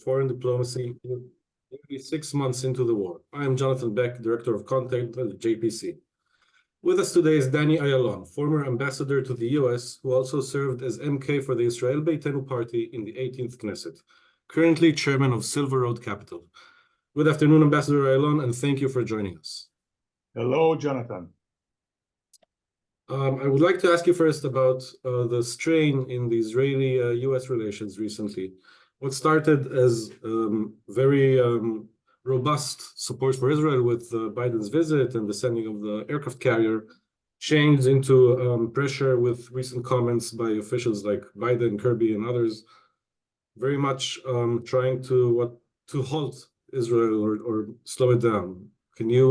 foreign diplomacy nearly 6 months into the war. I am Jonathan Beck, Director of Content at the JPC. With us today is Danny Ayalon, former ambassador to the US, who also served as MK for the Israel Beitenu party in the 18th Knesset, currently chairman of Silver Road Capital. Good afternoon, Ambassador Ayalon, and thank you for joining us. Hello, Jonathan. I would like to ask you first about the strain in the Israeli-US relations recently. What started as very robust support for Israel with Biden's visit and the sending of the aircraft carrier changed into pressure with recent comments by officials like Biden, Kirby, and others, very much trying to halt Israel or slow it down. Can you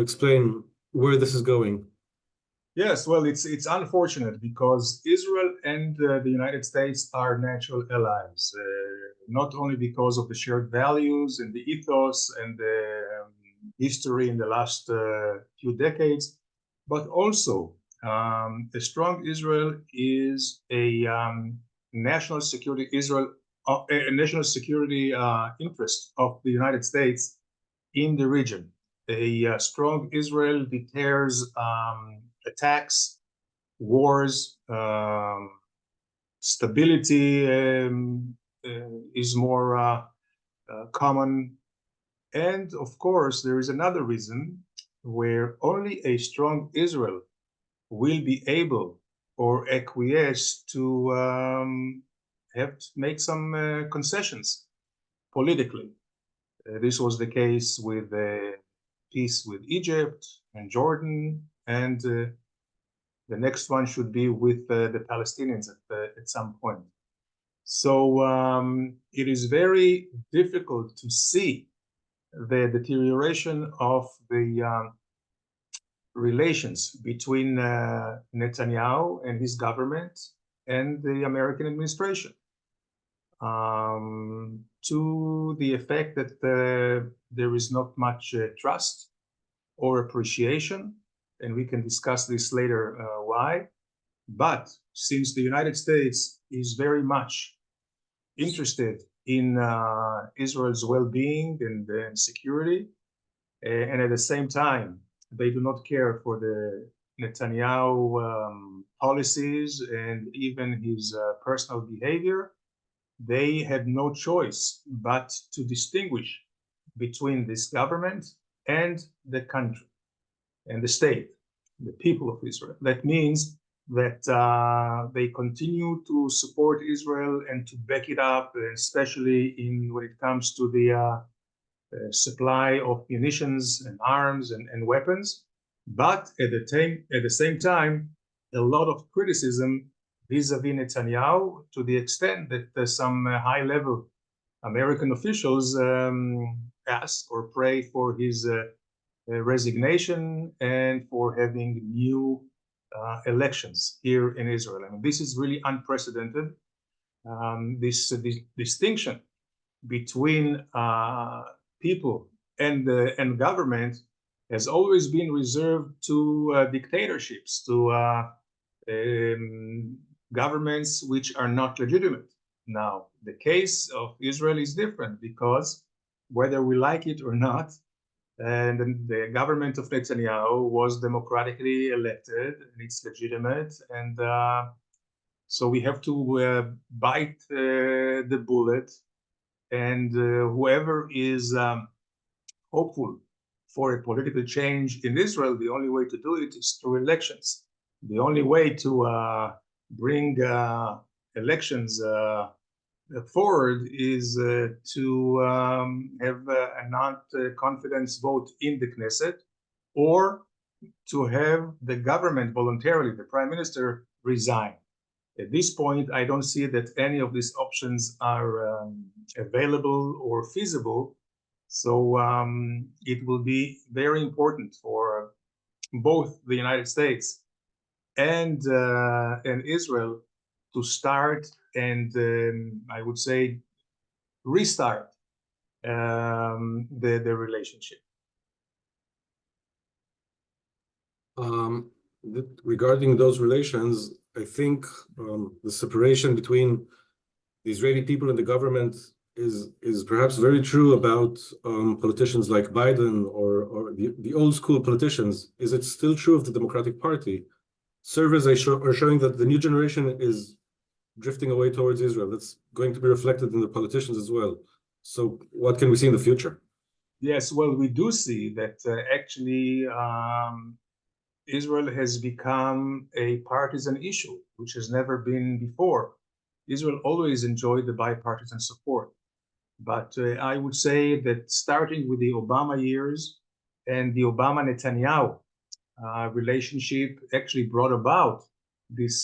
explain where this is going? Yes, well, it's unfortunate because Israel and the United States are natural allies, not only because of the shared values and the ethos and the history in the last few decades, but also a strong Israel is a national security interest of the United States in the region. A strong Israel deters attacks, wars, stability is more common. And of course, there is another reason where only a strong Israel will be able or acquiesce to have to make some concessions politically. This was the case with peace with Egypt and Jordan, and the next one should be with the Palestinians at some point. So it is very difficult to see the deterioration of the relations between Netanyahu and his government and the American administration, to the effect that there is not much trust or appreciation, and we can discuss this later why. But since the United States is very much interested in Israel's well-being and security, and at the same time, they do not care for the Netanyahu policies and even his personal behavior, they had no choice but to distinguish between this government and the country and the state, the people of Israel. That means that they continue to support Israel and to back it up, especially when it comes to the supply of munitions and arms and weapons. But at the same time, a lot of criticism vis-a-vis Netanyahu, to the extent that some high-level American officials ask or pray for his resignation and for having new elections here in Israel. I mean, this is really unprecedented. This distinction between people and government has always been reserved to dictatorships, to governments which are not legitimate. Now, the case of Israel is different because whether we like it or not, and the government of Netanyahu was democratically elected and it's legitimate, and so we have to bite the bullet, and whoever is hopeful for a political change in Israel, the only way to do it is through elections. The only way to bring elections forward is to have a non-confidence vote in the Knesset, or to have the government voluntarily, the prime minister, resign. At this point, I don't see that any of these options are available or feasible. So it will be very important for both the United States and Israel to start and I would say restart the relationship. Regarding those relations, I think the separation between the Israeli people and the government is perhaps very true about politicians like Biden or the old school politicians, is it still true of the Democratic Party? Surveys are showing that the new generation is drifting away towards Israel. That's going to be reflected in the politicians as well. So what can we see in the future? Yes, well, we do see that actually Israel has become a partisan issue, which has never been before. Israel always enjoyed the bipartisan support. But I would say that starting with the Obama years and the Obama-Netanyahu relationship actually brought about this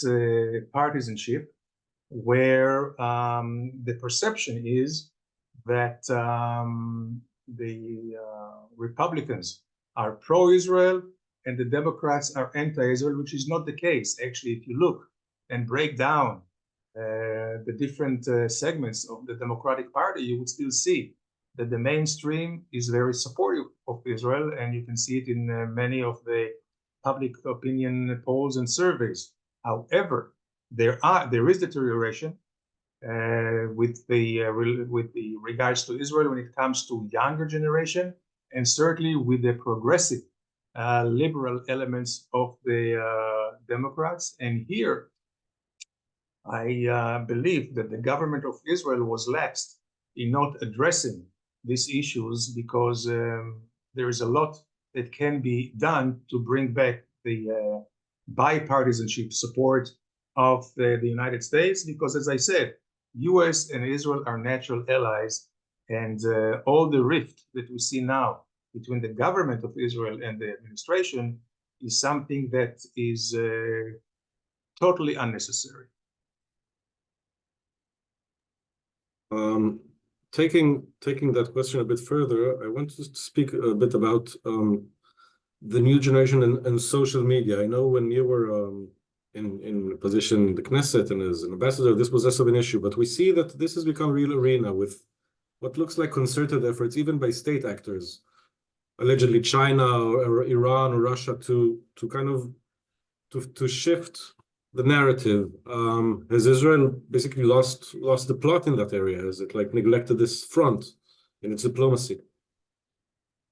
partisanship, where the perception is that the Republicans are pro-Israel and the Democrats are anti-Israel, which is not the case. Actually, if you look and break down the different segments of the Democratic Party, you would still see that the mainstream is very supportive of Israel, and you can see it in many of the public opinion polls and surveys. However, there is deterioration with the regards to Israel when it comes to younger generation, and certainly with the progressive liberal elements of the Democrats. And here, I believe that the government of Israel was lax in not addressing these issues, because there is a lot that can be done to bring back the bipartisanship support of the United States, because, as I said, US and Israel are natural allies, and all the rift that we see now between the government of Israel and the administration is something that is totally unnecessary. Taking that question a bit further, I want to speak a bit about the new generation and social media. I know when you were in a position in the Knesset and as an ambassador, this was less of an issue, but we see that this has become a real arena with what looks like concerted efforts, even by state actors, allegedly China or Iran or Russia, to kind of to shift the narrative. Has Israel basically lost the plot in that area? Has it like neglected this front in its diplomacy?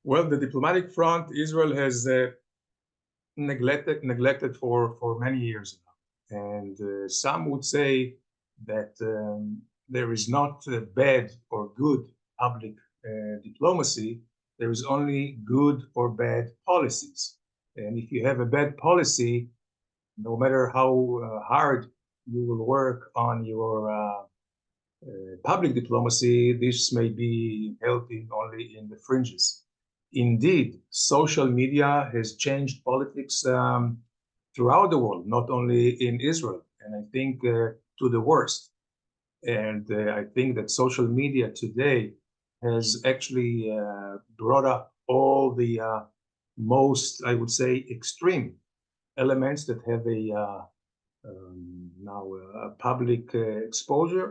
Well, the diplomatic front, Israel has neglected for many years now. And some would say that there is not bad or good public diplomacy. There is only good or bad policies. And if you have a bad policy, no matter how hard you will work on your public diplomacy, this may be healthy only in the fringes. Indeed, social media has changed politics throughout the world, not only in Israel, and I think to the worst. And I think that social media today has actually brought up all the most, I would say, extreme elements that have now a public exposure.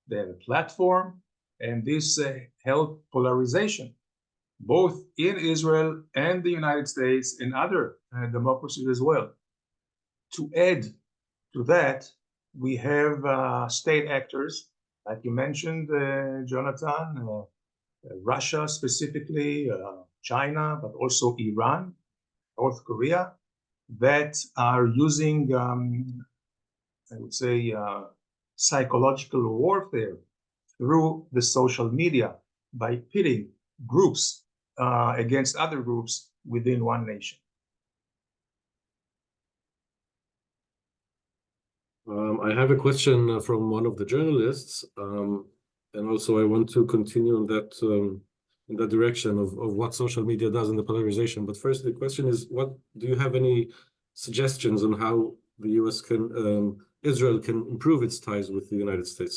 They have a platform, and this helped polarization, both in Israel and the United States and other democracies as well. To add to that, we have state actors, like you mentioned, Jonathan, Russia specifically, China, but also Iran, North Korea, that are using, I would say, psychological warfare through the social media by pitting groups against other groups within one nation. I have a question from one of the journalists, and also I want to continue in that direction of what social media does in the polarization. But first, the question is, what do you have any suggestions on how the US can Israel can improve its ties with the United States?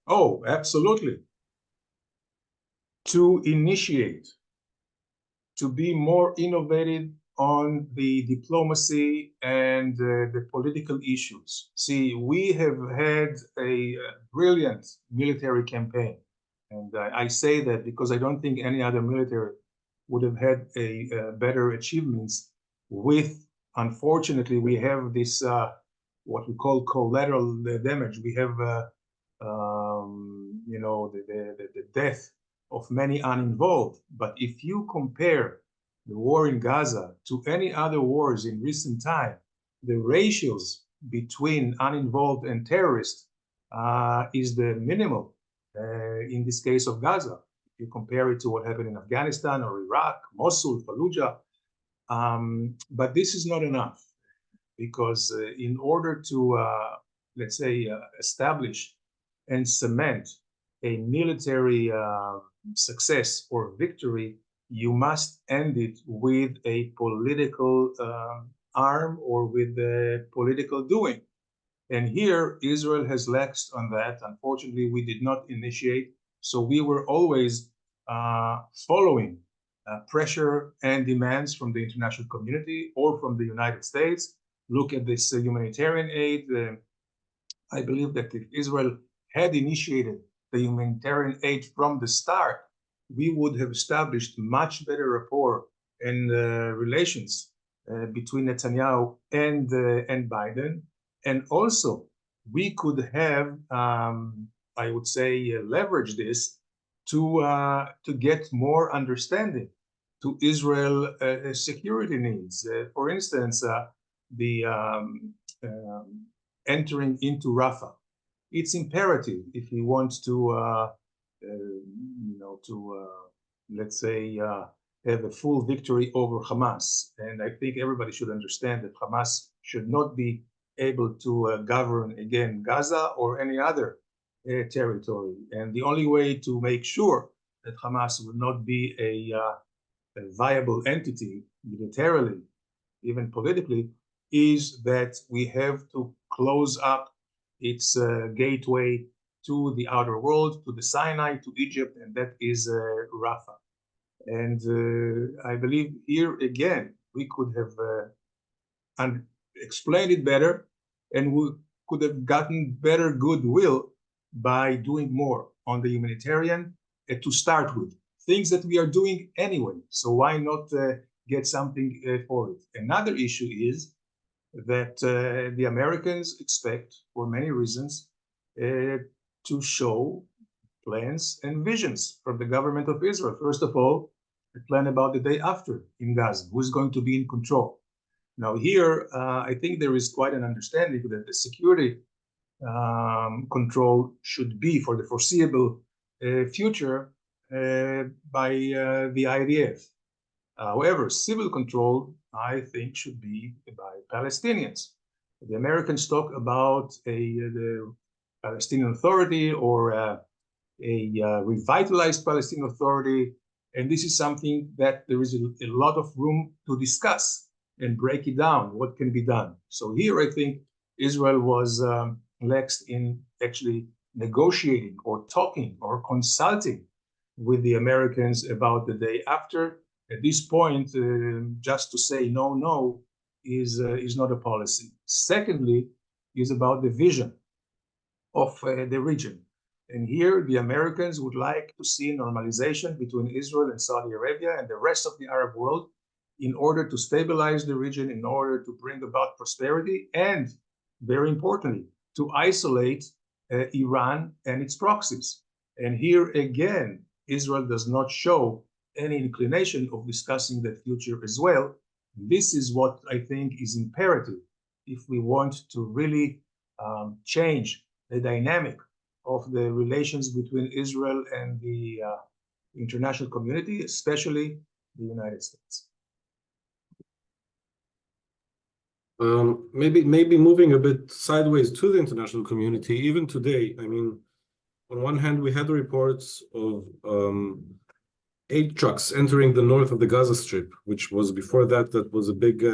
Oh, absolutely. To initiate, to be more innovative on the diplomacy and the political issues. See, we have had a brilliant military campaign. And I say that because I don't think any other military would have had a better achievements with, unfortunately, we have this, what we call collateral damage. We have the death of many uninvolved. But if you compare the war in Gaza to any other wars in recent time, the ratios between uninvolved and terrorists is the minimal in this case of Gaza. If you compare it to what happened in Afghanistan or Iraq, Mosul, Fallujah. But this is not enough, because in order to, let's say, establish and cement a military success or victory, you must end it with a political arm or with a political doing. And here, Israel has laxed on that. Unfortunately, we did not initiate. So we were always following pressure and demands from the international community or from the United States. Look at this humanitarian aid. I believe that if Israel had initiated the humanitarian aid from the start, we would have established much better rapport and relations between Netanyahu and Biden. And also, we could have, I would say, leverage this to get more understanding to Israel security needs. For instance, the entering into Rafah. It's imperative if he wants to, let's say, have a full victory over Hamas. And I think everybody should understand that Hamas should not be able to govern again Gaza or any other territory. And the only way to make sure that Hamas will not be a viable entity militarily, even politically, is that we have to close up its gateway to the outer world, to the Sinai, to Egypt, and that is Rafah. And I believe here again, we could have explained it better, and we could have gotten better goodwill by doing more on the humanitarian to start with. Things that we are doing anyway, so why not get something for it? Another issue is that the Americans expect, for many reasons, to show plans and visions from the government of Israel. First of all, a plan about the day after in Gaza, who's going to be in control. Now here, I think there is quite an understanding that the security control should be for the foreseeable future by the IDF. However, civil control, I think, should be by Palestinians. The Americans talk about the Palestinian Authority or a revitalized Palestinian Authority, and this is something that there is a lot of room to discuss and break it down, what can be done. So here, I think Israel was lax in actually negotiating or talking or consulting with the Americans about the day after. At this point, just to say no is not a policy. Secondly, is about the vision of the region. And here, the Americans would like to see normalization between Israel and Saudi Arabia and the rest of the Arab world in order to stabilize the region, in order to bring about prosperity, and very importantly, to isolate Iran and its proxies. And here again, Israel does not show any inclination of discussing that future as well. This is what I think is imperative if we want to really change the dynamic of the relations between Israel and the international community, especially the United States. Maybe moving a bit sideways to the international community, even today. I mean, on one hand, we had reports of aid trucks entering the north of the Gaza Strip, which was before that was a big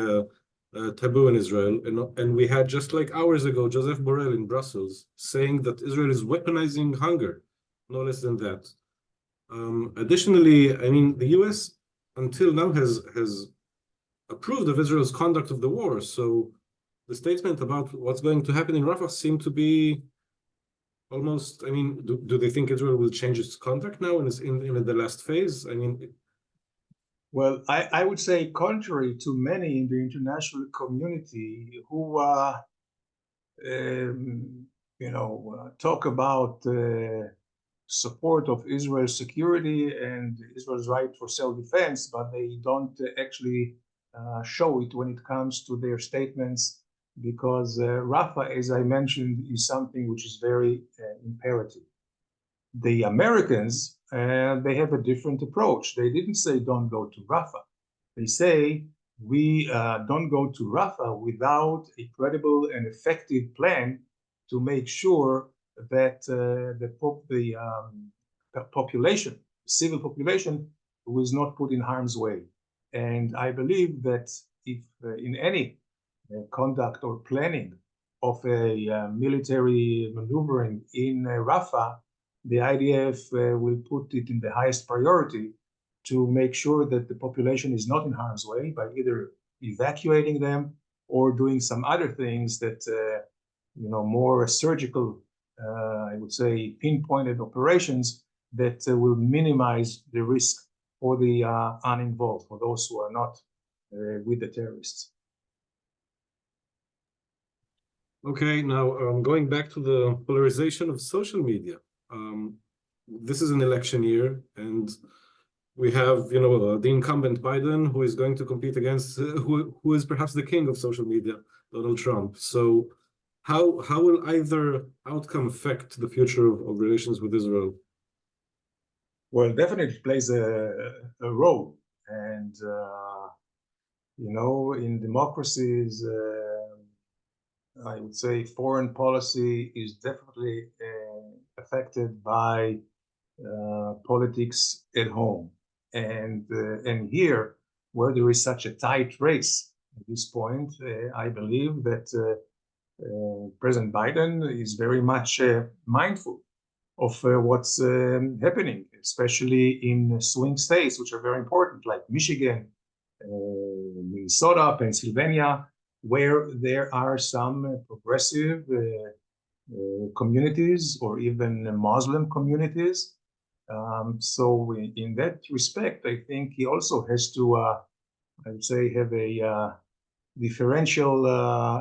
taboo in Israel. And we had, just like hours ago, Joseph Borrell in Brussels saying that Israel is weaponizing hunger, no less than that. Additionally, I mean, the US until now has approved of Israel's conduct of the war. So the statement about what's going to happen in Rafah seem to be almost, I mean, do they think Israel will change its conduct now in the last phase? I mean, well, I would say contrary to many in the international community who talk about support of Israel's security and Israel's right for self-defense, but they don't actually show it when it comes to their statements, because Rafah, as I mentioned, is something which is very imperative. The Americans, they have a different approach. They didn't say don't go to Rafah. They say we don't go to Rafah without a credible and effective plan to make sure that the population, civil population, was not put in harm's way. And I believe that if in any conduct or planning of a military maneuvering in Rafah, the IDF will put it in the highest priority to make sure that the population is not in harm's way by either evacuating them or doing some other things that, more surgical, I would say, pinpointed operations that will minimize the risk for the uninvolved, for those who are not with the terrorists. Okay, now going back to the polarization of social media. This is an election year, and we have, the incumbent Biden, who is going to compete against who is perhaps the king of social media, Donald Trump. So, how will either outcome affect the future of relations with Israel? Well, definitely plays a role, and in democracies, I would say foreign policy is definitely affected by politics at home, and here, where there is such a tight race at this point, I believe that President Biden is very much mindful of what's happening, especially in swing states, which are very important, like Michigan, Minnesota, Pennsylvania, where there are some progressive communities or even Muslim communities. So in that respect, I think he also has to, I would say, have a differential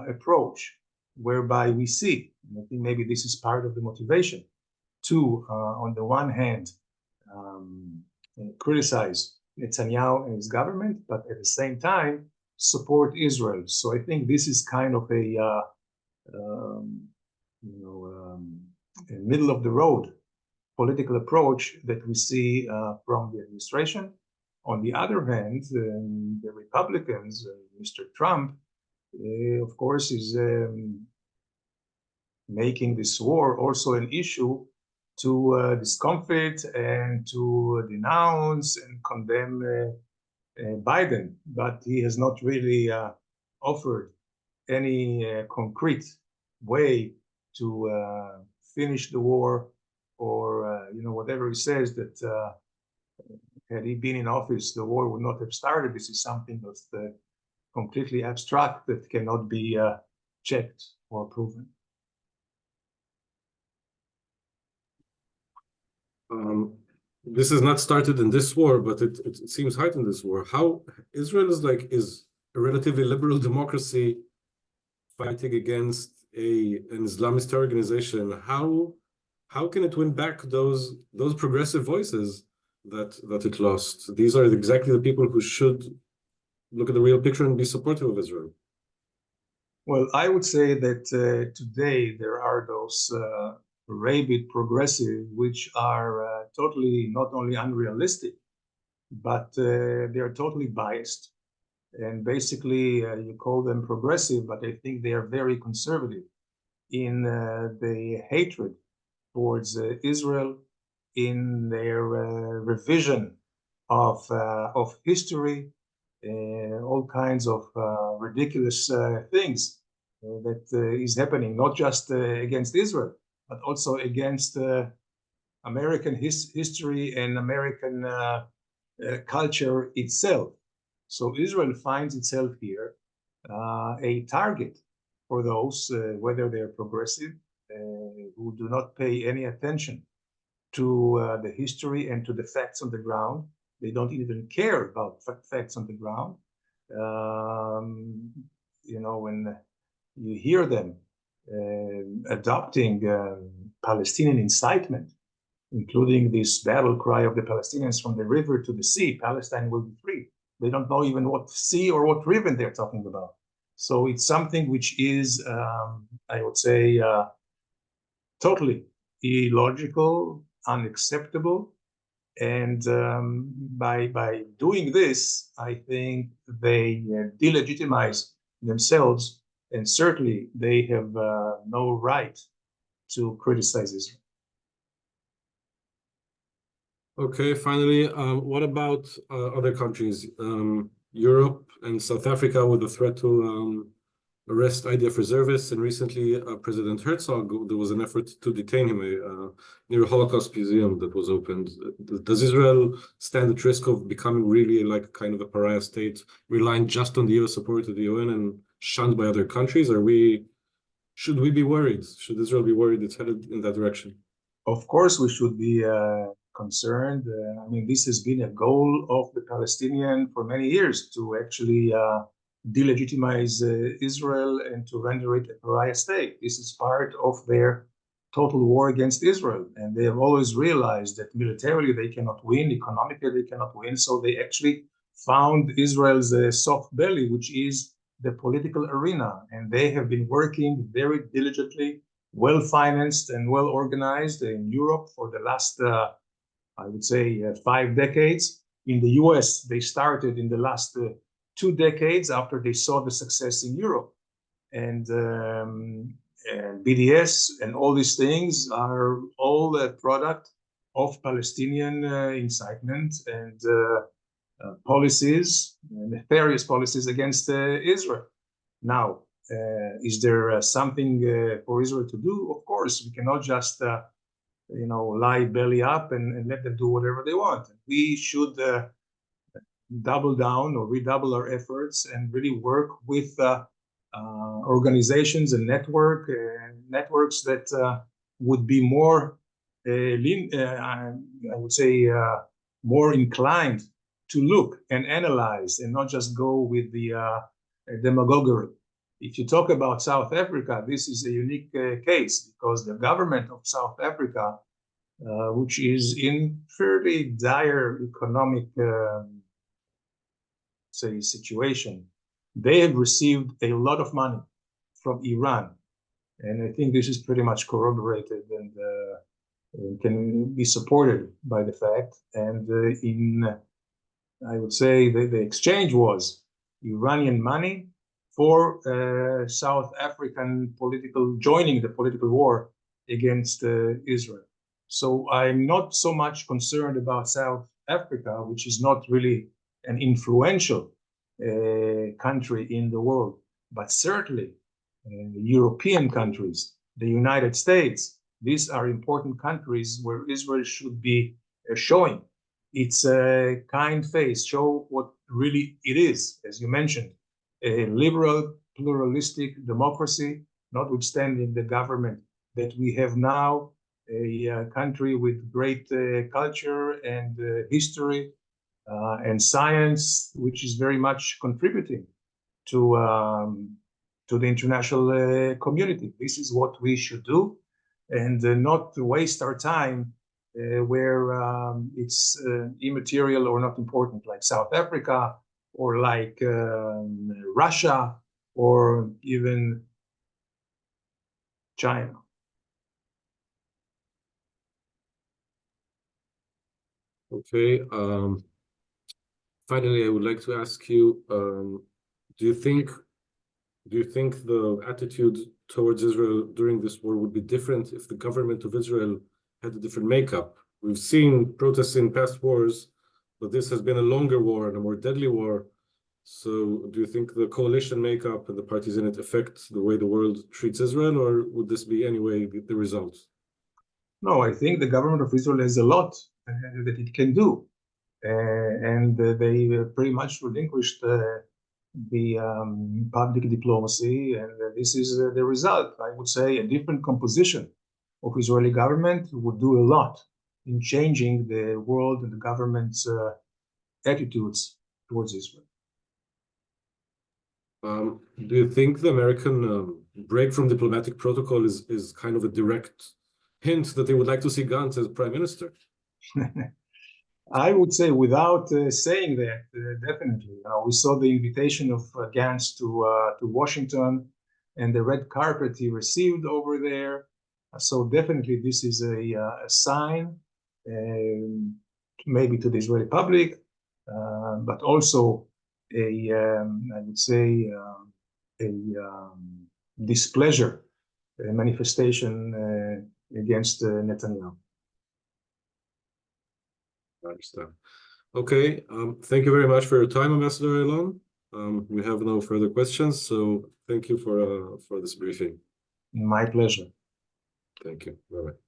approach, whereby we see, and I think maybe this is part of the motivation, to, on the one hand, criticize Netanyahu and his government, but at the same time, support Israel. So I think this is kind of a middle of the road political approach that we see from the administration. On the other hand, the Republicans, Mr. Trump, of course, is making this war also an issue to discomfit and to denounce and condemn Biden, but he has not really offered any concrete way to finish the war, or whatever he says that had he been in office, the war would not have started. This is something that's completely abstract that cannot be checked or proven. This is not started in this war, but it seems heightened this war. How Israel is a relatively liberal democracy fighting against an Islamist organization. How can it win back those progressive voices that it lost? These are exactly the people who should look at the real picture and be supportive of Israel. Well, I would say that today there are those rabid progressive, which are totally not only unrealistic, but they are totally biased. And basically, you call them progressive, but I think they are very conservative in the hatred towards Israel, in their revision of history, all kinds of ridiculous things that is happening, not just against Israel, but also against American history and American culture itself. So Israel finds itself here a target for those, whether they're progressive, who do not pay any attention to the history and to the facts on the ground. They don't even care about facts on the ground. When you hear them adopting Palestinian incitement, including this battle cry of the Palestinians from the river to the sea, Palestine will be free. They don't know even what sea or what river they're talking about. So it's something which is, I would say, totally illogical, unacceptable. And by doing this, I think they delegitimize themselves, and certainly they have no right to criticize Israel. Okay, finally, what about other countries? Europe and South Africa with the threat to arrest IDF reservists, and recently President Herzog, there was an effort to detain him near a Holocaust museum that was opened. Does Israel stand at risk of becoming really like kind of a pariah state, relying just on the US support of the UN and shunned by other countries? Should we be worried? Should Israel be worried it's headed in that direction? Of course, we should be concerned. I mean, this has been a goal of the Palestinian for many years, to actually delegitimize Israel and to render it a pariah state. This is part of their total war against Israel. And they have always realized that militarily they cannot win, economically they cannot win. So they actually found Israel's soft belly, which is the political arena. And they have been working very diligently, well-financed and well-organized in Europe for the last, I would say, 5 decades. In the US, they started in the last 2 decades after they saw the success in Europe. And BDS and all these things are all a product of Palestinian incitement and policies, nefarious policies against Israel. Now, is there something for Israel to do? Of course, we cannot just lie belly up and let them do whatever they want. We should double down or redouble our efforts and really work with organizations and networks that would be more, I would say, more inclined to look and analyze and not just go with the demagoguery. If you talk about South Africa, this is a unique case, because the government of South Africa, which is in fairly dire economic situation, they have received a lot of money from Iran. And I think this is pretty much corroborated and can be supported by the fact. And I would say the exchange was Iranian money for South African joining the political war against Israel. So I'm not so much concerned about South Africa, which is not really an influential country in the world, but certainly European countries, the United States. These are important countries where Israel should be showing its kind face, show what really it is, as you mentioned, a liberal, pluralistic democracy, notwithstanding the government that we have now, a country with great culture and history and science, which is very much contributing to the international community. This is what we should do, and not waste our time where it's immaterial or not important, like South Africa or like Russia or even China. Okay. Finally, I would like to ask you, do you think the attitude towards Israel during this war would be different if the government of Israel had a different makeup? We've seen protests in past wars, but this has been a longer war and a more deadly war. So do you think the coalition makeup and the parties in it affect the way the world treats Israel, or would this be anyway the result? No, I think the government of Israel has a lot that it can do. And they pretty much relinquished the public diplomacy, and this is the result. I would say a different composition of Israeli government would do a lot in changing the world and the government's attitudes towards Israel. Do you think the American break from diplomatic protocol is kind of a direct hint that they would like to see Gantz as prime minister? I would say, without saying that, definitely. We saw the invitation of Gantz to Washington and the red carpet he received over there. So definitely this is a sign, maybe to the Israeli public, but also I would say, a displeasure, a manifestation against Netanyahu. I understand. Okay, thank you very much for your time, Ambassador Ayalon. We have no further questions, so thank you for this briefing. My pleasure. Thank you. Bye-bye.